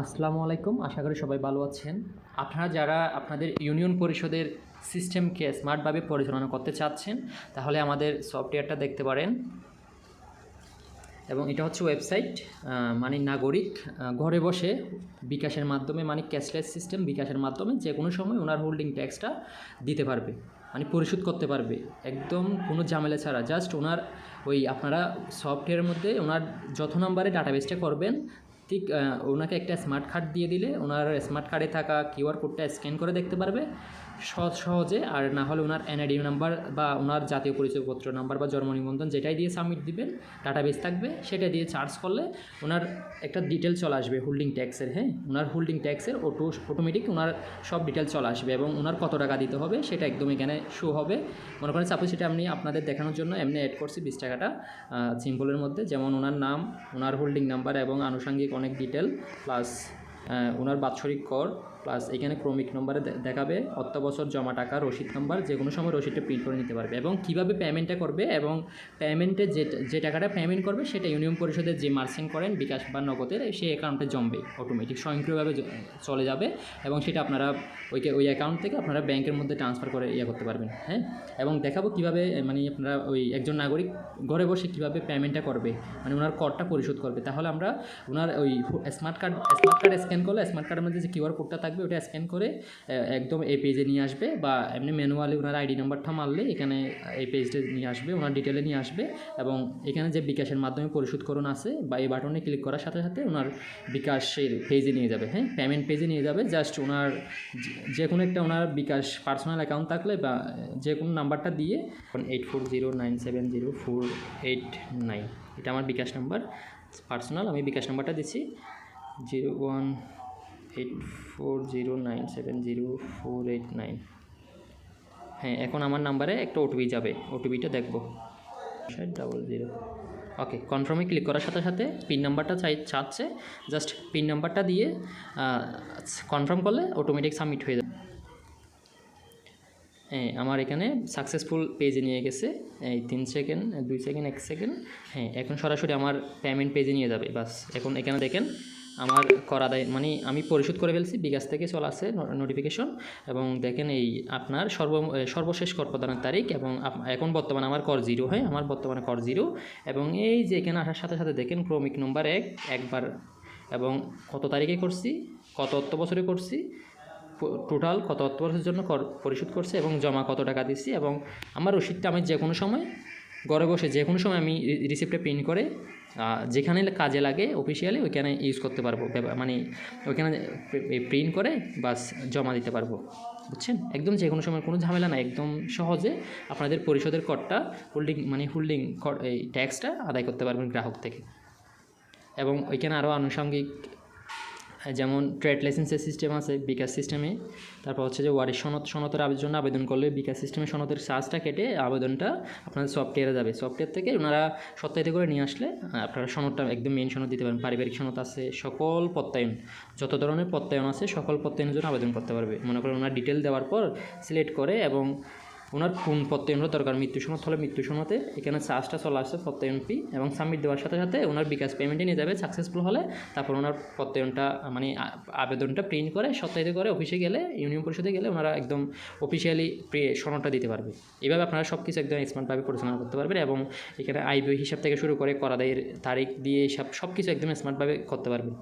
আসসালামু আলাইকুম। আশা করি সবাই ভালো আছেন। আপনারা যারা আপনাদের ইউনিয়ন পরিষদের সিস্টেমকে স্মার্টভাবে পরিচালনা করতে চাচ্ছেন, তাহলে আমাদের সফটওয়্যারটা দেখতে পারেন। এবং এটা হচ্ছে ওয়েবসাইট মানে নাগরিক ঘরে বসে বিকাশের মাধ্যমে, মানে ক্যাশলেস সিস্টেম, বিকাশের মাধ্যমে যে কোনো সময় ওনার হোল্ডিং ট্যাক্সটা দিতে পারবে, মানে পরিশোধ করতে পারবে একদম কোনো ঝামেলা ছাড়া। জাস্ট ওনার ওই আপনারা সফটওয়্যারের মধ্যে ওনার যত নাম্বারে ডাটাবেসটা করবেন, ঠিক ওনাকে একটা স্মার্ট কার্ড দিয়ে দিলে ওনার স্মার্ট কার্ডে থাকা কিউআর কোডটা স্ক্যান করে দেখতে পারবে সহজে। আর না হলে ওনার এনআইডি নাম্বার বা ওনার জাতীয় পরিচয়পত্র নাম্বার বা জন্ম নিবন্ধন যেটাই দিয়ে সাবমিট দিবেন, ডাটাবেস থাকবে, সেটা দিয়ে চার্জ করলে ওনার একটা ডিটেল চলে আসবে হোল্ডিং ট্যাক্সের। হ্যাঁ, ওনার হোল্ডিং ট্যাক্সের অটোমেটিক ওনার সব ডিটেল চলে আসবে এবং ওনার কত টাকা দিতে হবে সেটা একদম এখানে শো হবে। মনে করেন সাপোজ সেটা আমি আপনাদের দেখানোর জন্য এমনি অ্যাড করছি 20 টাকাটা সিম্পলের মধ্যে, যেমন ওনার নাম, ওনার হোল্ডিং নাম্বার এবং আনুষঙ্গিক অনেক ডিটেল, প্লাস ওনার বাৎসরিক কর, প্লাস এখানে ক্রমিক নম্বরে দেখাবে অর্থ বছর জমা টাকা, রসিদ নাম্বার, যে কোনো সময় রসিদটা প্রিন্ট করে নিতে পারবে এবং কীভাবে পেমেন্টটা করবে এবং পেমেন্টে যে টাকাটা পেমেন্ট করবে সেটা ইউনিয়ন পরিষদের যে মার্চেন্ট করেন বিকাশ বা নগদের সেই অ্যাকাউন্টে জমবে, অটোমেটিক স্বয়ংক্রিয়ভাবে চলে যাবে এবং সেটা আপনারা ওই অ্যাকাউন্ট থেকে আপনারা ব্যাংকের মধ্যে ট্রান্সফার করে করতে পারবেন। হ্যাঁ, এবং দেখাবো কীভাবে মানে আপনারা ওই একজন নাগরিক ঘরে বসে কীভাবে পেমেন্টটা করবে, মানে ওনার করটা পরিশোধ করবে। তাহলে আমরা ওনার ওই স্মার্ট কার্ড স্ক্যান করলে স্মার্ট কার্ডের মধ্যে যে কিউআর কোডটা থাকবে ওটা স্ক্যান করে একদম এই পেজে নিয়ে আসবে, বা এমনি ম্যানুয়ালি ওনার আইডি নাম্বারটা মারলে এখানে এই পেজটা নিয়ে আসবে, ওনার ডিটেলে নিয়ে আসবে এবং এখানে যে বিকাশের মাধ্যমে পরিশোধ করুন আছে বা এই বাটনে ক্লিক করার সাথে সাথে ওনার বিকাশের পেজে নিয়ে যাবে। হ্যাঁ, পেমেন্ট পেজে নিয়ে যাবে। জাস্ট ওনার যে কোনো একটা ওনার বিকাশ পার্সোনাল অ্যাকাউন্ট থাকলে বা যে কোনো নাম্বারটা দিয়ে 8409704889, এটা আমার বিকাশ নাম্বার পার্সোনাল, আমি বিকাশ নাম্বারটা দিচ্ছি 018409704889। হ্যাঁ, এখন আমার নাম্বারে একটা ওটিপি যাবে, ওটিপিটা দেখবো 00। ওকে, কনফার্মে ক্লিক করার সাথে সাথে পিন নাম্বারটা চাচ্ছে, জাস্ট পিন নাম্বারটা দিয়ে কনফার্ম করলে অটোমেটিক সাবমিট হয়ে যাবে। হ্যাঁ, আমার এখানে সাকসেসফুল পেজে নিয়ে গেছে, এই 3 সেকেন্ড 2 সেকেন্ড 1 সেকেন্ড। হ্যাঁ, এখন সরাসরি আমার পেমেন্ট পেজে নিয়ে যাবে। বাস, এখন এখানে দেখেন আমার কর আদায়, মানে আমি পরিশোধ করে ফেলছি, বিকাশ থেকে চলে আসছে নোটিফিকেশন এবং দেখেন এই আপনার সর্বশেষ কর প্রদানের তারিখ এবং এখন বর্তমানে আমার কর 0। হয়, আমার বর্তমানে কর 0 এবং এই যে এখানে আসার সাথে সাথে দেখেন ক্রমিক নম্বর 1 একবার এবং কত তারিখে করছি, কত অর্থ বছরে করছি, টোটাল কত অর্থ বছরের জন্য কর পরিশোধ করছে এবং জমা কত টাকা দিচ্ছি এবং আমার রসিদটা আমি যে কোনো সময় ঘরে বসে যে কোনো সময় আমি রিসিপ্টটা প্রিন্ট করে যেখানে কাজে লাগে অফিসিয়ালি ওইখানে ইউজ করতে পারবো, মানে ওইখানে প্রিন্ট করে বাস জমা দিতে পারবো। বুঝছেন, একদম যে কোনো সময় কোনো ঝামেলা না, একদম সহজে আপনাদের পরিশোধের করটা হোল্ডিং এই ট্যাক্সটা আদায় করতে পারবেন গ্রাহক থেকে। এবং ওইখানে আরও আনুষঙ্গিক যেমন ট্রেড লাইসেন্সের সিস্টেম আছে বিকাশ সিস্টেমে, তারপর হচ্ছে যে ওয়ারিশ সনদের জন্য আবেদন করলে বিকাশ সিস্টেমে সনদের চার্জটা কেটে আবেদনটা আপনাদের সফটওয়্যারে যাবে। সফটওয়্যার থেকে ওনারা সত্যায়িত করে নিয়ে আসলে আপনারা সনদটা একদম মেইন সনদ দিতে পারেন। পারিবারিক সনদ আছে, সকল প্রত্যয়ন, যত ধরনের প্রত্যয়ন আছে সকল প্রত্যয়নের জন্য আবেদন করতে পারবে। মনে করেন ওনার ডিটেল দেওয়ার পর সিলেক্ট করে এবং ওনার কোন প্রত্যয়নটা দরকার, মৃত্যু সনদ হলে মৃত্যু সনদে এখানে চার্জটা চলে আসছে প্রত্যয়ন ফি এবং সাবমিট দেওয়ার সাথে সাথে ওনার বিকাশ পেমেন্টে নিয়ে যাবে সাকসেসফুল হলে। তারপর ওনার প্রত্যয়নটা মানে আবেদনটা প্রিন্ট করে সত্যায়িত করে অফিসে গেলে, ইউনিয়ন পরিষদে গেলে ওনারা একদম অফিসিয়ালি সনদটা দিতে পারবে। এভাবে আপনারা সব কিছু একদম স্মার্টভাবে পরিচালনা করতে পারবেন এবং এখানে আয় ব্যয় হিসাব থেকে শুরু করে কর আদায়ের তারিখ দিয়ে সব কিছু একদম স্মার্টভাবে করতে পারবেন।